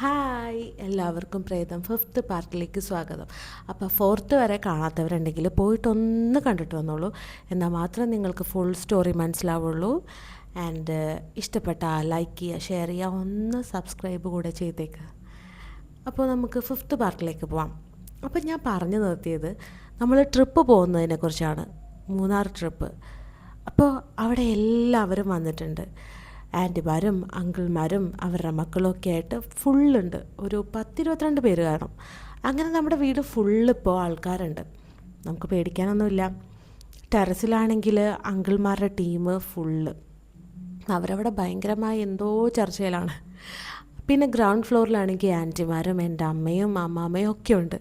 Hi, എല്ലാവർക്കും പ്രേതം fifth പാർട്ടിലേക്ക് സ്വാഗതം. അപ്പോൾ ഫോർത്ത് വരെ കാണാത്തവരുണ്ടെങ്കിൽ പോയിട്ടൊന്ന് കണ്ടിട്ട് വന്നോളൂ. എന്നാൽ മാത്രം നിങ്ങൾക്ക് ഫുൾ സ്റ്റോറി മനസ്സിലാവുള്ളൂ. ആൻഡ് ഇഷ്ടപ്പെട്ട ലൈക്ക് ചെയ്യുക, ഷെയർ ചെയ്യുക, ഒന്ന് സബ്സ്ക്രൈബ് കൂടെ ചെയ്തേക്കുക. അപ്പോൾ നമുക്ക് ഫിഫ്ത്ത് പാർട്ടിലേക്ക് പോവാം. അപ്പോൾ ഞാൻ പറഞ്ഞു നിർത്തിയത് നമ്മൾ ട്രിപ്പ് പോകുന്നതിനെക്കുറിച്ചാണ്, മൂന്നാർ ട്രിപ്പ്. അപ്പോൾ അവിടെ എല്ലാവരും വന്നിട്ടുണ്ട്. ആൻറ്റിമാരും അങ്കിൾമാരും അവരുടെ മക്കളൊക്കെ ആയിട്ട് ഫുള്ളുണ്ട്. ഒരു 10-22 പേര് കാണും. അങ്ങനെ നമ്മുടെ വീട് ഫുള്ളിപ്പോൾ ആൾക്കാരുണ്ട്. നമുക്ക് പേടിക്കാനൊന്നുമില്ല. ടെറസിലാണെങ്കിൽ അങ്കിൾമാരുടെ ടീം ഫുള്ള്. അവരവിടെ ഭയങ്കരമായ എന്തോ ചർച്ചയിലാണ്. പിന്നെ ഗ്രൗണ്ട് ഫ്ലോറിലാണെങ്കിൽ ആൻറ്റിമാരും എൻ്റെ അമ്മയും അമ്മാമ്മയും ഒക്കെ ഉണ്ട്.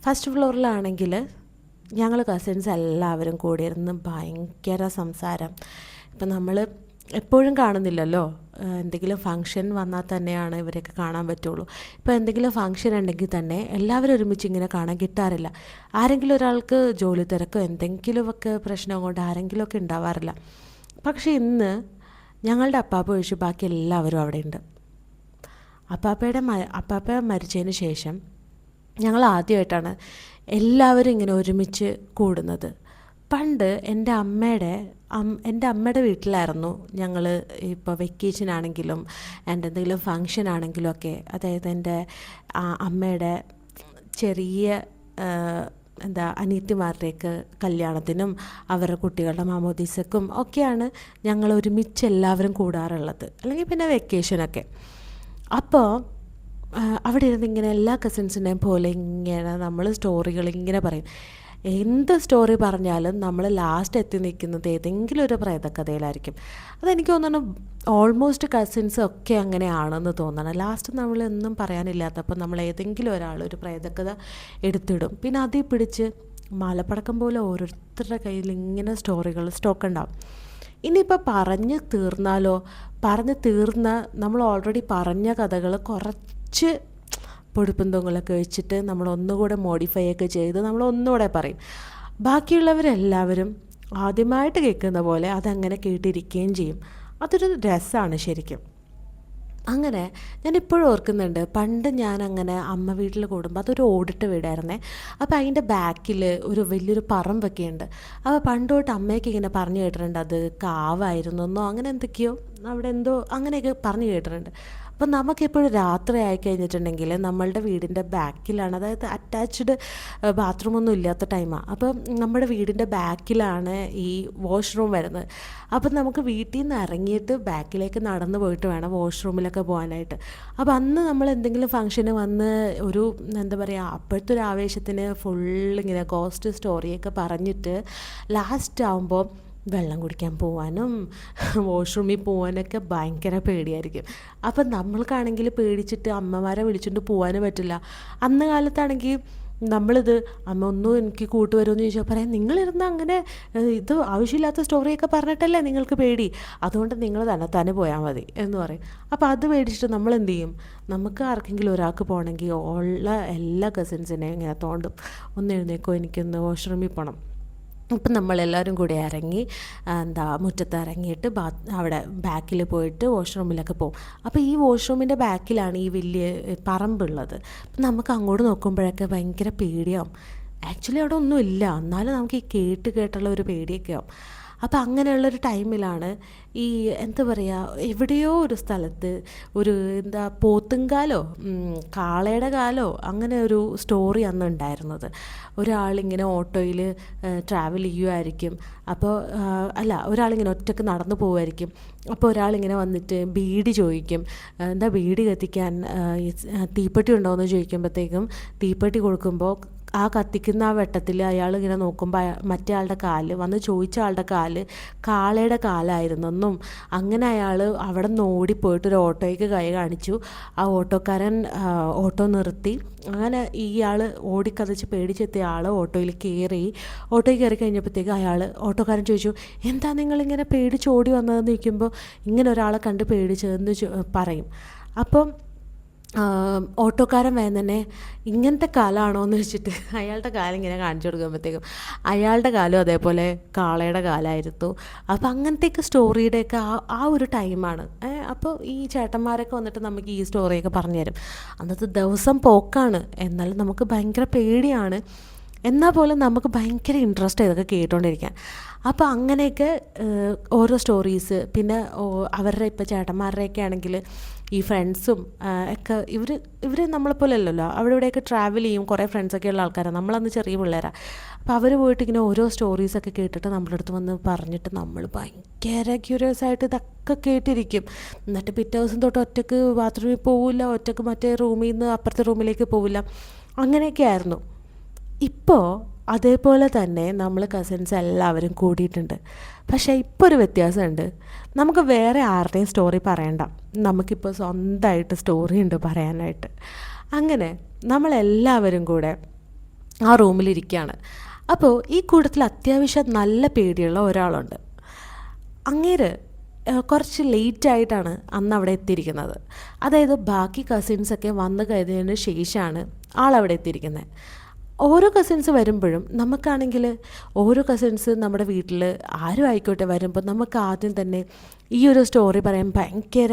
ഫസ്റ്റ് ഫ്ലോറിലാണെങ്കിൽ ഞങ്ങൾ കസിൻസ് എല്ലാവരും കൂടിയിരുന്ന് ഭയങ്കര സംസാരം. ഇപ്പം നമ്മൾ എപ്പോഴും കാണുന്നില്ലല്ലോ. എന്തെങ്കിലും ഫങ്ഷൻ വന്നാൽ തന്നെയാണ് ഇവരെയൊക്കെ കാണാൻ പറ്റുള്ളൂ. ഇപ്പോൾ എന്തെങ്കിലും ഫങ്ഷൻ ഉണ്ടെങ്കിൽ തന്നെ എല്ലാവരും ഒരുമിച്ച് ഇങ്ങനെ കാണാൻ കിട്ടാറില്ല. ആരെങ്കിലും ഒരാൾക്ക് ജോലി തിരക്കോ എന്തെങ്കിലുമൊക്കെ പ്രശ്നം കൊണ്ട് ആരെങ്കിലുമൊക്കെ ഉണ്ടാവാറില്ല. പക്ഷേ ഇന്ന് ഞങ്ങളുടെ അപ്പാപ്പ ഒഴിച്ച് ബാക്കി എല്ലാവരും അവിടെ ഉണ്ട്. അപ്പാപ്പ മരിച്ചതിന് ശേഷം ഞങ്ങൾ ആദ്യമായിട്ടാണ് എല്ലാവരും ഇങ്ങനെ ഒരുമിച്ച് കൂടുന്നത്. പണ്ട് എൻ്റെ അമ്മയുടെ വീട്ടിലായിരുന്നു ഞങ്ങൾ ഇപ്പോൾ വെക്കേഷനാണെങ്കിലും എൻ്റെ എന്തെങ്കിലും ഫങ്ഷൻ ആണെങ്കിലും ഒക്കെ. അതായത് എൻ്റെ അമ്മയുടെ ചെറിയ അനിയത്തിമാരുടെയൊക്കെ കല്യാണത്തിനും അവരുടെ കുട്ടികളുടെ മാമോദീസക്കും ഒക്കെയാണ് ഞങ്ങൾ ഒരുമിച്ച് എല്ലാവരും കൂടാറുള്ളത്. അല്ലെങ്കിൽ പിന്നെ വെക്കേഷനൊക്കെ. അപ്പോൾ അവിടെ ഇരുന്ന് ഇങ്ങനെ എല്ലാ കസിൻസിൻ്റെയും പോലെ ഇങ്ങനെ നമ്മൾ സ്റ്റോറികൾ ഇങ്ങനെ പറയും. എന്ത് സ്റ്റോറി പറഞ്ഞാലും നമ്മൾ ലാസ്റ്റ് എത്തി നിൽക്കുന്നത് ഏതെങ്കിലും ഒരു പ്രേതക്കഥയിലായിരിക്കും. അതെനിക്ക് തോന്നുന്നു ഓൾമോസ്റ്റ് കസിൻസ് ഒക്കെ അങ്ങനെയാണെന്ന് തോന്നണം. ലാസ്റ്റ് നമ്മളൊന്നും പറയാനില്ലാത്തപ്പോൾ നമ്മൾ ഏതെങ്കിലും ഒരാൾ ഒരു പ്രേതക്കഥ എടുത്തിടും. പിന്നെ അതിൽ പിടിച്ച് മാലപ്പടക്കം പോലെ ഓരോരുത്തരുടെ കയ്യിൽ ഇങ്ങനെ സ്റ്റോറികൾ സ്റ്റോക്ക് ഉണ്ടാവും. ഇനിയിപ്പോൾ പറഞ്ഞ് തീർന്ന നമ്മൾ ഓൾറെഡി പറഞ്ഞ കഥകൾ കുറച്ച് പൊടിപ്പും തൊങ്ങലൊക്കെ വെച്ചിട്ട് നമ്മൾ ഒന്നുകൂടെ മോഡിഫൈ ഒക്കെ ചെയ്ത് നമ്മൾ ഒന്നുകൂടെ പറയും. ബാക്കിയുള്ളവരെല്ലാവരും ആദ്യമായിട്ട് കേൾക്കുന്ന പോലെ അതങ്ങനെ കേട്ടിരിക്കുകയും ചെയ്യും. അതൊരു രസമാണ് ശരിക്കും. അങ്ങനെ ഞാനിപ്പോഴും ഓർക്കുന്നുണ്ട്, പണ്ട് ഞാനങ്ങനെ അമ്മ വീട്ടിൽ കൂടുമ്പോൾ അതൊരു ഓടിട്ട വീടായിരുന്നേ. അപ്പോൾ അതിൻ്റെ ബാക്കിൽ ഒരു വലിയൊരു പറമ്പൊക്കെ ഉണ്ട്. അപ്പോൾ പണ്ട് തൊട്ട് അമ്മയൊക്കെ ഇങ്ങനെ പറഞ്ഞു കേട്ടിട്ടുണ്ട് അത് കാവായിരുന്നെന്നോ അങ്ങനെ എന്തൊക്കെയോ അവിടെ എന്തോ അങ്ങനെയൊക്കെ പറഞ്ഞു കേട്ടിട്ടുണ്ട്. അപ്പം നമുക്കെപ്പോഴും രാത്രി ആയിക്കഴിഞ്ഞിട്ടുണ്ടെങ്കിൽ നമ്മളുടെ വീടിൻ്റെ ബാക്കിലാണ്, അതായത് അറ്റാച്ച്ഡ് ബാത്റൂമൊന്നും ഇല്ലാത്ത ടൈമാണ്. അപ്പം നമ്മുടെ വീടിൻ്റെ ബാക്കിലാണ് ഈ വാഷ്റൂം വരുന്നത്. അപ്പം നമുക്ക് വീട്ടിൽ നിന്ന് ഇറങ്ങിയിട്ട് ബാക്കിലേക്ക് നടന്നു പോയിട്ട് വേണം വാഷ്റൂമിലൊക്കെ പോകാനായിട്ട്. അപ്പോൾ അന്ന് നമ്മൾ എന്തെങ്കിലും ഫംഗ്ഷന് വന്ന് ഒരു അപ്പോഴത്തെ ഒരു ആവേശത്തിന് ഫുള്ളിങ്ങനെ ഗോസ്റ്റ് സ്റ്റോറിയൊക്കെ പറഞ്ഞിട്ട് ലാസ്റ്റ് ആകുമ്പോൾ വെള്ളം കുടിക്കാൻ പോകാനും വാഷ്റൂമിൽ പോകാനൊക്കെ ഭയങ്കര പേടിയായിരിക്കും. അപ്പം നമ്മൾക്കാണെങ്കിൽ പേടിച്ചിട്ട് അമ്മമാരെ വിളിച്ചുകൊണ്ട് പോകാനും പറ്റില്ല. അന്ന് കാലത്താണെങ്കിൽ നമ്മളിത് അമ്മ ഒന്നും എനിക്ക് കൂട്ടുവരുമെന്ന് ചോദിച്ചാൽ പറയാം, നിങ്ങളിരുന്ന് അങ്ങനെ ഇത് ആവശ്യമില്ലാത്ത സ്റ്റോറിയൊക്കെ പറഞ്ഞിട്ടല്ലേ നിങ്ങൾക്ക് പേടി, അതുകൊണ്ട് നിങ്ങൾ തന്നെ പോയാൽ മതി എന്ന് പറയും. അപ്പോൾ അത് പേടിച്ചിട്ട് നമ്മൾ എന്ത് ചെയ്യും, നമുക്ക് ആർക്കെങ്കിലും ഒരാൾക്ക് പോകണമെങ്കിൽ ഉള്ള എല്ലാ കസിൻസിനെയും ഇങ്ങനെ തോണ്ടും, ഒന്ന് എഴുന്നേക്കോ എനിക്കൊന്ന് വാഷ്റൂമിൽ പോകണം. അപ്പം നമ്മളെല്ലാവരും കൂടി ഇറങ്ങി മുറ്റത്ത് ഇറങ്ങിയിട്ട് അവിടെ ബാക്കിൽ പോയിട്ട് വാഷ്റൂമിലൊക്കെ പോകും. അപ്പോൾ ഈ വാഷ്റൂമിൻ്റെ ബാക്കിലാണ് ഈ വലിയ പറമ്പുള്ളത്. അപ്പം നമുക്ക് അങ്ങോട്ട് നോക്കുമ്പോഴൊക്കെ ഭയങ്കര പേടിയാവും. ആക്ച്വലി അവിടെ ഒന്നുമില്ല, എന്നാലും നമുക്ക് ഈ കേട്ടുള്ള ഒരു പേടിയൊക്കെ ആവും. അപ്പം അങ്ങനെയുള്ളൊരു ടൈമിലാണ് ഈ എവിടെയോ ഒരു സ്ഥലത്ത് ഒരു പോത്തുംകാലോ കാളയുടെ കാലോ അങ്ങനെ ഒരു സ്റ്റോറി അന്ന് ഉണ്ടായിരുന്നത്. ഒരാളിങ്ങനെ ഓട്ടോയിൽ ട്രാവൽ ചെയ്യുമായിരിക്കും. അപ്പോൾ ഒരാളിങ്ങനെ ഒറ്റയ്ക്ക് നടന്നു പോകുമായിരിക്കും. അപ്പോൾ ഒരാളിങ്ങനെ വന്നിട്ട് ബീഡി ചോദിക്കും, ബീഡി കത്തിക്കാൻ തീപ്പെട്ടി ഉണ്ടോ എന്ന് ചോദിക്കുമ്പോഴത്തേക്കും തീപ്പെട്ടി കൊടുക്കുമ്പോൾ ആ കത്തിക്കുന്ന ആ വെട്ടത്തിൽ അയാൾ ഇങ്ങനെ നോക്കുമ്പോൾ മറ്റേ ആളുടെ കാല് ചോദിച്ച ആളുടെ കാല് കാളയുടെ കാലായിരുന്നെന്നും അങ്ങനെ അയാൾ അവിടെ നിന്ന് ഓടിപ്പോയിട്ട് ഒരു ഓട്ടോയ്ക്ക് കൈ കാണിച്ചു. ആ ഓട്ടോക്കാരൻ ഓട്ടോ നിർത്തി. അങ്ങനെ ഇയാൾ ഓടിക്കതച്ച് പേടിച്ചെത്തിയ ആൾ ഓട്ടോയിൽ കയറി കഴിഞ്ഞപ്പോഴത്തേക്ക് ഓട്ടോക്കാരൻ ചോദിച്ചു, എന്താ നിങ്ങളിങ്ങനെ പേടിച്ച് ഓടി വന്നതെന്ന് ചോദിക്കുമ്പോൾ ഇങ്ങനെ ഒരാളെ കണ്ട് പേടിച്ചതെന്ന് പറയും. അപ്പം ഓട്ടോക്കാരൻ വേഗം തന്നെ ഇങ്ങനത്തെ കാലമാണോ എന്ന് വെച്ചിട്ട് അയാളുടെ കാലം ഇങ്ങനെ കാണിച്ചു കൊടുക്കുമ്പോഴത്തേക്കും അയാളുടെ കാലം അതേപോലെ കാളയുടെ കാലമായിരുന്നു. അപ്പോൾ അങ്ങനത്തെയൊക്കെ സ്റ്റോറിയുടെയൊക്കെ ആ ഒരു ടൈമാണ്. അപ്പോൾ ഈ ചേട്ടന്മാരൊക്കെ വന്നിട്ട് നമുക്ക് ഈ സ്റ്റോറിയൊക്കെ പറഞ്ഞു തരും. അന്നത്തെ ദിവസം പോക്കാണ്, എന്നാലും നമുക്ക് ഭയങ്കര പേടിയാണ്, എന്നാൽ പോലും നമുക്ക് ഭയങ്കര ഇൻട്രസ്റ്റ് ഇതൊക്കെ കേട്ടുകൊണ്ടിരിക്കാൻ. അപ്പോൾ അങ്ങനെയൊക്കെ ഓരോ സ്റ്റോറീസ്. പിന്നെ അവരുടെ ഇപ്പോൾ ചേട്ടന്മാരുടെയൊക്കെ ആണെങ്കിൽ ഈ ഫ്രണ്ട്സും ഒക്കെ ഇവർ നമ്മളെപ്പോലെ അല്ലല്ലോ, അവിടെ ഇവിടെയൊക്കെ ട്രാവൽ ചെയ്യും, കുറേ ഫ്രണ്ട്സൊക്കെ ഉള്ള ആൾക്കാരാണ്. നമ്മളന്ന് ചെറിയ പിള്ളേരാണ്. അപ്പോൾ അവർ പോയിട്ട് ഇങ്ങനെ ഓരോ സ്റ്റോറീസൊക്കെ കേട്ടിട്ട് നമ്മുടെ അടുത്ത് വന്ന് പറഞ്ഞിട്ട് നമ്മൾ ഭയങ്കര ക്യൂരിയസ് ആയിട്ട് ഇതൊക്കെ കേട്ടിരിക്കും. എന്നിട്ട് പിറ്റേ ദിവസം തൊട്ട് ഒറ്റയ്ക്ക് ബാത്റൂമിൽ പോവില്ല, ഒറ്റയ്ക്ക് മറ്റേ റൂമിൽ നിന്ന് അപ്പുറത്തെ റൂമിലേക്ക് പോവില്ല. അങ്ങനെയൊക്കെ ആയിരുന്നു. ഇപ്പോൾ അതേപോലെ തന്നെ നമ്മൾ കസിൻസ് എല്ലാവരും കൂടിയിട്ടുണ്ട്. പക്ഷേ ഇപ്പോൾ ഒരു വ്യത്യാസമുണ്ട്. നമുക്ക് വേറെ ആരുടെയും സ്റ്റോറി പറയണ്ട, നമുക്കിപ്പോൾ സ്വന്തമായിട്ട് സ്റ്റോറി ഉണ്ട് പറയാനായിട്ട്. അങ്ങനെ നമ്മളെല്ലാവരും കൂടെ ആ റൂമിലിരിക്കുകയാണ്. അപ്പോൾ ഈ കൂട്ടത്തിൽ അത്യാവശ്യം നല്ല പേടിയുള്ള ഒരാളുണ്ട്. അങ്ങേര് കുറച്ച് ലേറ്റായിട്ടാണ് അന്ന് അവിടെ എത്തിയിരിക്കുന്നത്. അതായത് ബാക്കി കസിൻസൊക്കെ വന്നു കഴിഞ്ഞതിന് ശേഷമാണ് ആളവിടെ എത്തിയിരിക്കുന്നത്. ഓരോ കസിൻസ് വരുമ്പോഴും നമുക്കാണെങ്കിൽ ഓരോ കസിൻസ് നമ്മുടെ വീട്ടിൽ ആരും ആയിക്കോട്ടെ വരുമ്പോൾ നമുക്ക് ആദ്യം തന്നെ ഈ ഒരു സ്റ്റോറി പറയാൻ ഭയങ്കര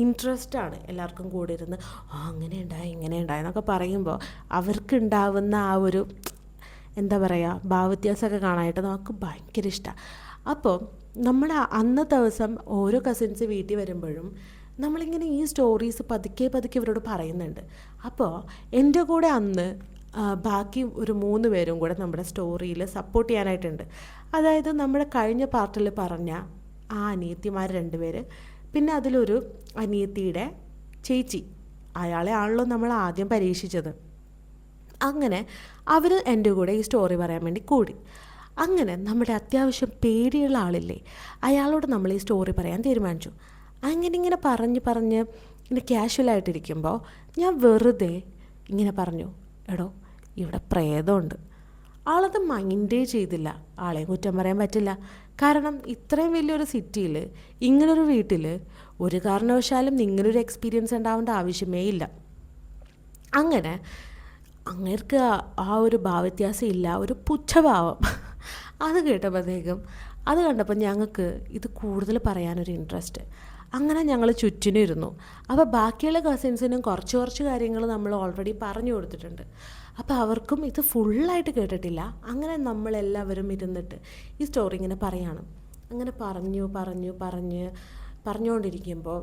ഇൻട്രസ്റ്റാണ്. എല്ലാവർക്കും കൂടെ ഇരുന്ന് അങ്ങനെ ഉണ്ടായി ഇങ്ങനെ ഉണ്ടായി എന്നൊക്കെ പറയുമ്പോൾ അവർക്കുണ്ടാവുന്ന ആ ഒരു എന്താ പറയുക ഭാവവ്യത്യാസമൊക്കെ കാണാനായിട്ട് നമുക്ക് ഭയങ്കര ഇഷ്ടമാണ്. അപ്പോൾ നമ്മൾ അന്നത്തെ ദിവസം ഓരോ കസിൻസ് വീട്ടിൽ വരുമ്പോഴും നമ്മളിങ്ങനെ ഈ സ്റ്റോറീസ് പതുക്കെ പതുക്കെ ഇവരോട് പറയുന്നുണ്ട്. അപ്പോൾ എൻ്റെ കൂടെ അന്ന് ബാക്കി ഒരു 3 പേരും കൂടെ നമ്മുടെ സ്റ്റോറിയിൽ സപ്പോർട്ട് ചെയ്യാനായിട്ടുണ്ട്. അതായത് നമ്മുടെ കഴിഞ്ഞ പാർട്ടിൽ പറഞ്ഞ ആ അനിയത്തിമാർ 2 പേര്, പിന്നെ അതിലൊരു അനിയത്തിയുടെ ചേച്ചി, അയാളെ ആണല്ലോ നമ്മൾ ആദ്യം പരീക്ഷിച്ചത്. അങ്ങനെ അവർ എൻ്റെ കൂടെ ഈ സ്റ്റോറി പറയാൻ വേണ്ടി കൂടി. അങ്ങനെ നമ്മുടെ അത്യാവശ്യം പേടിയുള്ള ആളില്ലേ, അയാളോട് നമ്മൾ ഈ സ്റ്റോറി പറയാൻ തീരുമാനിച്ചു. അങ്ങനെ ഇങ്ങനെ പറഞ്ഞ് ഇങ്ങനെ ക്യാഷ്വലായിട്ടിരിക്കുമ്പോൾ ഞാൻ വെറുതെ ഇങ്ങനെ പറഞ്ഞു, എടോ ഇവിടെ പ്രേതമുണ്ട്. ആളത് മൈൻഡേ ചെയ്തില്ല. ആളെ കുറ്റം പറയാൻ പറ്റില്ല. കാരണം ഇത്രയും വലിയൊരു സിറ്റിയിൽ ഇങ്ങനൊരു വീട്ടിൽ ഒരു കാരണവശാലും ഇങ്ങനൊരു എക്സ്പീരിയൻസ് ഉണ്ടാവേണ്ട ആവശ്യമേ ഇല്ല. അങ്ങനെ അങ്ങേർക്ക് ആ ഒരു ഭാവവ്യത്യാസം ഇല്ല, ഒരു പുച്ഛഭാവം. അത് കണ്ടപ്പോൾ ഞങ്ങൾക്ക് ഇത് കൂടുതൽ പറയാനൊരു ഇൻട്രസ്റ്റ്. അങ്ങനെ ഞങ്ങൾ ചുറ്റിനും ഇരുന്നു. അപ്പോൾ ബാക്കിയുള്ള കസിൻസിനും കുറച്ച് കാര്യങ്ങൾ നമ്മൾ ഓൾറെഡി പറഞ്ഞു കൊടുത്തിട്ടുണ്ട്. അപ്പോൾ അവർക്കും ഇത് ഫുള്ളായിട്ട് കേട്ടിട്ടില്ല. അങ്ങനെ നമ്മളെല്ലാവരും ഇരുന്നിട്ട് ഈ സ്റ്റോറി ഇങ്ങനെ പറയാണ്. അങ്ങനെ പറഞ്ഞുകൊണ്ടിരിക്കുമ്പോൾ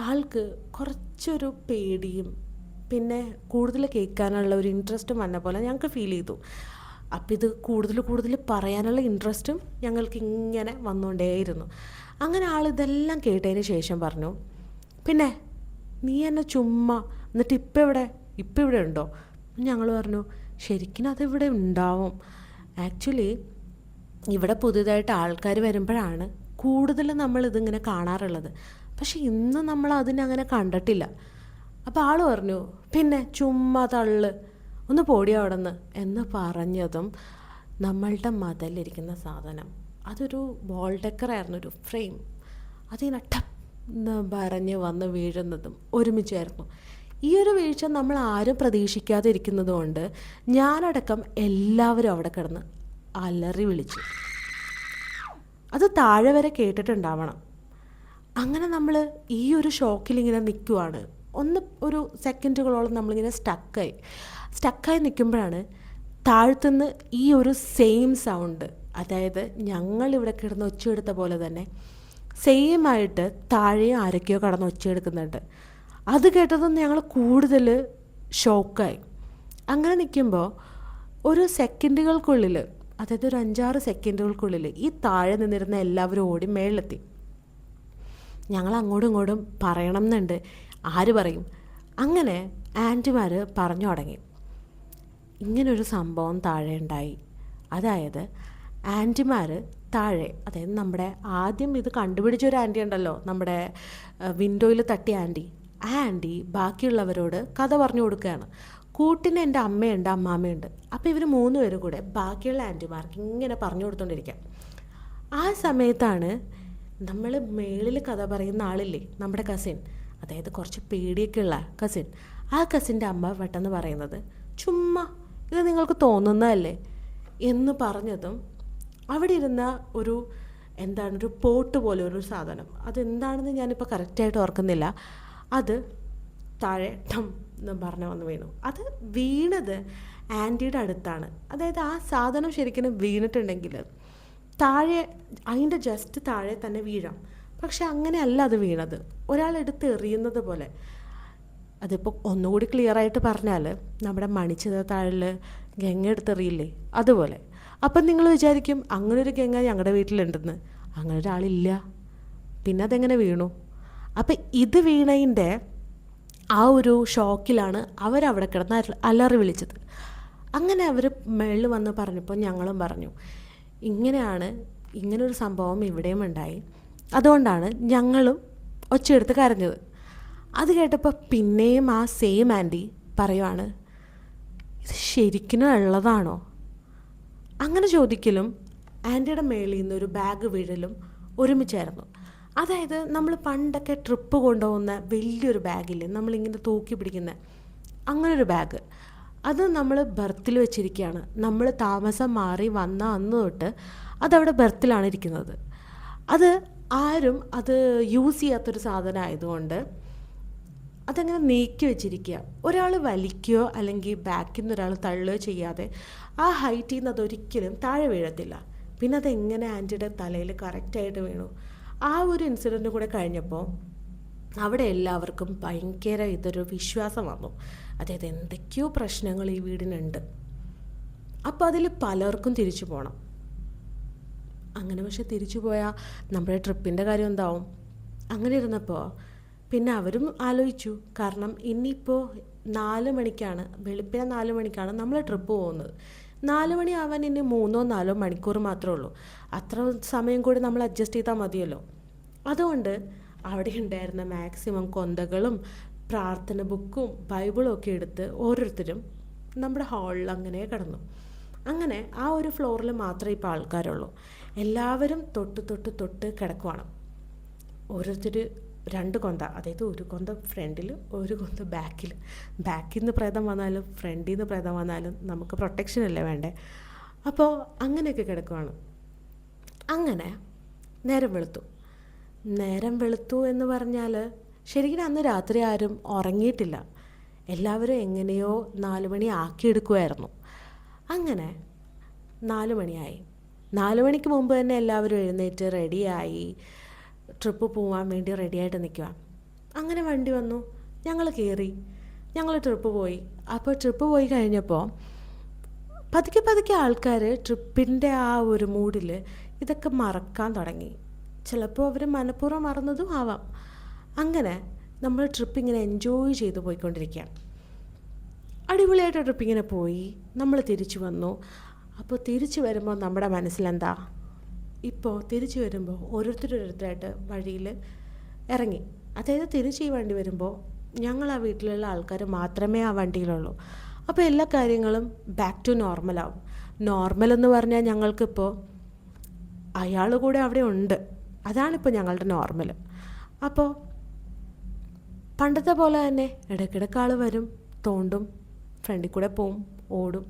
ആൾക്ക് കുറച്ചൊരു പേടിയും പിന്നെ കൂടുതൽ കേൾക്കാനുള്ള ഒരു ഇൻട്രസ്റ്റും വന്ന പോലെ ഞങ്ങൾക്ക് ഫീൽ ചെയ്തു. അപ്പോൾ ഇത് കൂടുതൽ പറയാനുള്ള ഇൻട്രസ്റ്റും ഞങ്ങൾക്ക് ഇങ്ങനെ വന്നുകൊണ്ടേയിരുന്നു. അങ്ങനെ ആളിതെല്ലാം കേട്ടതിന് ശേഷം പറഞ്ഞു, പിന്നെ നീ എന്നെ ചുമ്മാ എന്നിട്ട് ഇപ്പം ഇവിടെ ഉണ്ടോ? ഞങ്ങൾ പറഞ്ഞു, ശരിക്കും അതിവിടെ ഉണ്ടാവും. ആക്ച്വലി ഇവിടെ പുതിയതായിട്ട് ആൾക്കാർ വരുമ്പോഴാണ് കൂടുതൽ നമ്മളിതിങ്ങനെ കാണാറുള്ളത്. പക്ഷെ ഇന്ന് നമ്മൾ അതിനങ്ങനെ കണ്ടിട്ടില്ല. അപ്പോൾ ആൾ പറഞ്ഞു, പിന്നെ ചുമ്മാ തള്ള്, ഒന്ന് പോടി അവിടെ നിന്ന് എന്ന് പറഞ്ഞതും നമ്മളുടെ മതിലിരിക്കുന്ന സാധനം, അതൊരു ബോൾ ഡെക്കറായിരുന്നു, ഒരു ഫ്രെയിം, അതിങ്ങനെ ടപ്പ് എന്ന് പറഞ്ഞ് വന്ന് വീഴുന്നതും ഒരുമിച്ചായിരുന്നു. ഈ ഒരു വീഴ്ച നമ്മൾ ആരും പ്രതീക്ഷിക്കാതെ ഇരിക്കുന്നത് കൊണ്ട് ഞാനടക്കം എല്ലാവരും അവിടെ കിടന്ന് അലറി വിളിച്ചു. അത് താഴെ വരെ കേട്ടിട്ടുണ്ടാവണം. അങ്ങനെ നമ്മൾ ഈ ഒരു ഷോക്കിലിങ്ങനെ നിൽക്കുവാണ്. ഒരു സെക്കൻഡുകളോളം നമ്മളിങ്ങനെ സ്റ്റക്കായി നിൽക്കുമ്പോഴാണ് താഴത്തുനിന്ന് ഈ ഒരു സെയിം സൗണ്ട്, അതായത് ഞങ്ങളിവിടെ കിടന്ന് ഒച്ചയെടുത്ത പോലെ തന്നെ സെയിമായിട്ട് താഴെയും ആരൊക്കെയോ കടന്ന് ഒച്ചയെടുക്കുന്നുണ്ട്. അത് കേട്ടതൊന്നും ഞങ്ങൾ കൂടുതൽ ഷോക്കായി. അങ്ങനെ നിൽക്കുമ്പോൾ ഒരു സെക്കൻഡുകൾക്കുള്ളിൽ, അതായത് ഒരു 5-6 സെക്കൻഡുകൾക്കുള്ളിൽ ഈ താഴെ നിന്നിരുന്ന എല്ലാവരും ഓടി മേളിലെത്തി. ഞങ്ങൾ അങ്ങോട്ടും ഇങ്ങോട്ടും പറയണം എന്നുണ്ട്, ആര് പറയും? അങ്ങനെ ആൻറ്റിമാർ പറഞ്ഞു തുടങ്ങി, ഇങ്ങനൊരു സംഭവം താഴെ ഉണ്ടായി. അതായത് ആൻറ്റിമാർ താഴെ, അതായത് നമ്മുടെ ആദ്യം ഇത് കണ്ടുപിടിച്ചൊരു ആൻറ്റി ഉണ്ടല്ലോ, നമ്മുടെ വിൻഡോയിൽ തട്ടിയ ആൻറ്റി, ആ ആൻറ്റി ബാക്കിയുള്ളവരോട് കഥ പറഞ്ഞു കൊടുക്കുകയാണ്. കൂട്ടിന് എൻ്റെ അമ്മയുണ്ട്, അമ്മാമ്മയുണ്ട്. അപ്പോൾ ഇവർ 3 പേരും കൂടെ ബാക്കിയുള്ള ആൻറ്റിമാർക്ക് ഇങ്ങനെ പറഞ്ഞു കൊടുത്തോണ്ടിരിക്കാം. ആ സമയത്താണ് നമ്മൾ മേളിൽ കഥ പറയുന്ന ആളില്ലേ, നമ്മുടെ കസിൻ, അതായത് കുറച്ച് പേടിയൊക്കെ ഉള്ള കസിൻ. ആ കസിൻ്റെ അമ്മ പെട്ടെന്ന് പറയുന്നത്, ചുമ്മാ ഇത് നിങ്ങൾക്ക് തോന്നുന്നതല്ലേ എന്ന് പറഞ്ഞതും അവിടെ ഇരുന്ന ഒരു ഒരു പോട്ട് പോലെ ഒരു സാധനം, അതെന്താണെന്ന് ഞാനിപ്പോൾ കറക്റ്റായിട്ട് ഓർക്കുന്നില്ല, അത് താഴെ ടം എന്ന് പറഞ്ഞ് വന്ന് വീണു. അത് വീണത് ആൻറ്റിയുടെ അടുത്താണ്. അതായത് ആ സാധനം ശരിക്കും വീണിട്ടുണ്ടെങ്കിൽ താഴെ അതിൻ്റെ ജസ്റ്റ് താഴെ തന്നെ വീഴാം. പക്ഷെ അങ്ങനെയല്ല അത് വീണത്, ഒരാളെടുത്ത് എറിയുന്നത് പോലെ. അതിപ്പോൾ ഒന്നുകൂടി ക്ലിയറായിട്ട് പറഞ്ഞാൽ നമ്മുടെ മണിച്ചിത താഴിൽ ഗംഗ എടുത്തെറിയില്ലേ, അതുപോലെ. അപ്പം നിങ്ങൾ വിചാരിക്കും അങ്ങനൊരു ഗംഗ ഞങ്ങളുടെ വീട്ടിലുണ്ടെന്ന്. അങ്ങനെ ഒരാളില്ല, പിന്നെ അതെങ്ങനെ വീണു? അപ്പം ഇത് വീണതിൻ്റെ ആ ഒരു ഷോക്കിലാണ് അവരവിടെ കിടന്ന് അലറി വിളിച്ചത്. അങ്ങനെ അവർ മേളിൽ വന്ന് പറഞ്ഞപ്പോൾ ഞങ്ങളും പറഞ്ഞു, ഇങ്ങനൊരു സംഭവം ഇവിടെയും ഉണ്ടായി, അതുകൊണ്ടാണ് ഞങ്ങളും ഒച്ചയെടുത്ത് കരഞ്ഞത്. അത് കേട്ടപ്പോൾ പിന്നെയും ആ സെയിം ആൻറ്റി പറയുവാണ്, ഇത് ശരിക്കും ഉള്ളതാണോ? അങ്ങനെ ചോദിക്കലും ആൻറ്റിയുടെ മേളിൽ നിന്ന് ഒരു ബാഗ് വീഴലും ഒരുമിച്ചായിരുന്നു. അതായത് നമ്മൾ പണ്ടൊക്കെ ട്രിപ്പ് കൊണ്ടുപോകുന്ന വലിയൊരു ബാഗില്ലേ, നമ്മളിങ്ങനെ തൂക്കി പിടിക്കുന്ന അങ്ങനൊരു ബാഗ്, അത് നമ്മൾ ബർത്തിൽ വെച്ചിരിക്കുകയാണ്. നമ്മൾ താമസം മാറി വന്ന അന്ന് തൊട്ട് അതവിടെ ബർത്തിലാണ് ഇരിക്കുന്നത്. ആരും അത് യൂസ് ചെയ്യാത്തൊരു സാധനം ആയതുകൊണ്ട് അതങ്ങനെ നീക്കി വെച്ചിരിക്കുക. ഒരാൾ വലിക്കുകയോ അല്ലെങ്കിൽ ബാക്കിൽ നിന്ന് ഒരാൾ തള്ളുകയോ ചെയ്യാതെ ആ ഹൈറ്റിൽ നിന്ന് അതൊരിക്കലും താഴെ വീഴത്തില്ല. പിന്നെ അതെങ്ങനെ ആൻറ്റിയുടെ തലയിൽ കറക്റ്റായിട്ട് വീണു? ആ ഒരു ഇൻസിഡൻറ്റ് കൂടെ കഴിഞ്ഞപ്പോൾ അവിടെ എല്ലാവർക്കും ഭയങ്കര ഇതൊരു വിശ്വാസം വന്നു. അതായത് എന്തൊക്കെയോ പ്രശ്നങ്ങൾ ഈ വീടിനുണ്ട്, അപ്പോൾ അതിൽ പലർക്കും തിരിച്ചു പോകണം. അങ്ങനെ പക്ഷെ തിരിച്ചു പോയാൽ നമ്മുടെ ട്രിപ്പിൻ്റെ കാര്യം എന്താവും? അങ്ങനെ ഇരുന്നപ്പോൾ പിന്നെ അവരും ആലോചിച്ചു. കാരണം ഇനിയിപ്പോൾ 4 മണിക്കാണ്, വെളുപ്പിനെ 4 മണിക്കാണ് നമ്മൾ ട്രിപ്പ് പോകുന്നത്. 4 മണി ആവാൻ ഇനി 3-4 മണിക്കൂർ മാത്രമേ ഉള്ളൂ. അത്ര സമയം കൂടി നമ്മൾ അഡ്ജസ്റ്റ് ചെയ്താൽ മതിയല്ലോ. അതുകൊണ്ട് അവിടെ ഉണ്ടായിരുന്ന മാക്സിമം കൊന്തകളും പ്രാർത്ഥന ബുക്കും ബൈബിളും ഒക്കെ എടുത്ത് ഓരോരുത്തരും നമ്മുടെ ഹാളിൽ അങ്ങനെ കിടന്നു. അങ്ങനെ ആ ഒരു ഫ്ലോറിൽ മാത്രമേ ഇപ്പോൾ ആൾക്കാരുള്ളൂ. എല്ലാവരും തൊട്ട് കിടക്കുവാണ്. ഓരോരുത്തർ 2 കൊന്ത, അതായത് ഒരു കൊന്ത ഫ്രണ്ടിൽ, ഒരു കൊന്ത ബാക്കിൽ നിന്ന് പ്രേതം വന്നാലും ഫ്രണ്ടിൽ നിന്ന് പ്രേതം വന്നാലും നമുക്ക് പ്രൊട്ടക്ഷൻ അല്ലേ വേണ്ടേ. അപ്പോൾ അങ്ങനെയൊക്കെ കിടക്കുവാണ്. അങ്ങനെ നേരം വെളുത്തു എന്ന് പറഞ്ഞാൽ ശരിക്കും അന്ന് രാത്രി ആരും ഉറങ്ങിയിട്ടില്ല. എല്ലാവരും എങ്ങനെയോ 4 മണി ആക്കിയെടുക്കുമായിരുന്നു. അങ്ങനെ 4 മണിയായി. 4 മണിക്ക് മുമ്പ് തന്നെ എല്ലാവരും എഴുന്നേറ്റ് റെഡിയായി ട്രിപ്പ് പോകാൻ വേണ്ടി റെഡിയായിട്ട് നിൽക്കുക. അങ്ങനെ വണ്ടി വന്നു, ഞങ്ങൾ കയറി, ഞങ്ങൾ ട്രിപ്പ് പോയി. അപ്പോൾ ട്രിപ്പ് പോയി കഴിഞ്ഞപ്പോൾ പതുക്കെ ആൾക്കാർ ട്രിപ്പിൻ്റെ ആ ഒരു മൂഡിൽ ഇതൊക്കെ മറക്കാൻ തുടങ്ങി. ചിലപ്പോൾ അവർ മനഃപൂർവ്വം മറന്നതും ആവാം. അങ്ങനെ നമ്മൾ ട്രിപ്പ് ഇങ്ങനെ എൻജോയ് ചെയ്ത് പോയിക്കൊണ്ടിരിക്കുക. അടിപൊളിയായിട്ട് ട്രിപ്പ് ഇങ്ങനെ പോയി. നമ്മൾ തിരിച്ചു വന്നു. അപ്പോൾ തിരിച്ചു വരുമ്പോൾ നമ്മുടെ മനസ്സിലെന്താ? ഇപ്പോൾ തിരിച്ചു വരുമ്പോൾ ഓരോരുത്തരായിട്ട് വഴിയിൽ ഇറങ്ങി. അതായത് തിരിച്ച് ഈ വണ്ടി വരുമ്പോൾ ഞങ്ങൾ ആ വീട്ടിലുള്ള ആൾക്കാർ മാത്രമേ ആ വണ്ടിയിലുള്ളൂ. അപ്പോൾ എല്ലാ കാര്യങ്ങളും ബാക്ക് ടു നോർമലാവും. നോർമലെന്ന് പറഞ്ഞാൽ ഞങ്ങൾക്കിപ്പോൾ അയാൾ കൂടെ അവിടെ ഉണ്ട്, അതാണിപ്പോൾ ഞങ്ങളുടെ നോർമൽ. അപ്പോൾ പണ്ടത്തെ പോലെ തന്നെ ഇടയ്ക്കിടയ്ക്ക് ആൾ വരും, തോണ്ടും, ഫ്രണ്ടിൽ കൂടെ പോവും, ഓടും.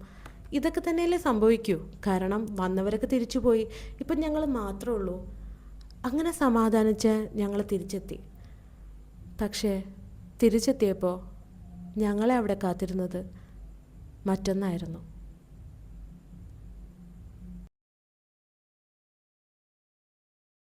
ഇതൊക്കെ തന്നെയല്ലേ സംഭവിക്കൂ. കാരണം വന്നവരൊക്കെ തിരിച്ചു പോയി, ഇപ്പം ഞങ്ങൾ മാത്രമേ ഉള്ളൂ. അങ്ങനെ സമാധാനിച്ച് ഞങ്ങൾ തിരിച്ചെത്തി. പക്ഷേ തിരിച്ചെത്തിയപ്പോൾ ഞങ്ങളെ അവിടെ കാത്തിരുന്നത് മറ്റൊന്നായിരുന്നു.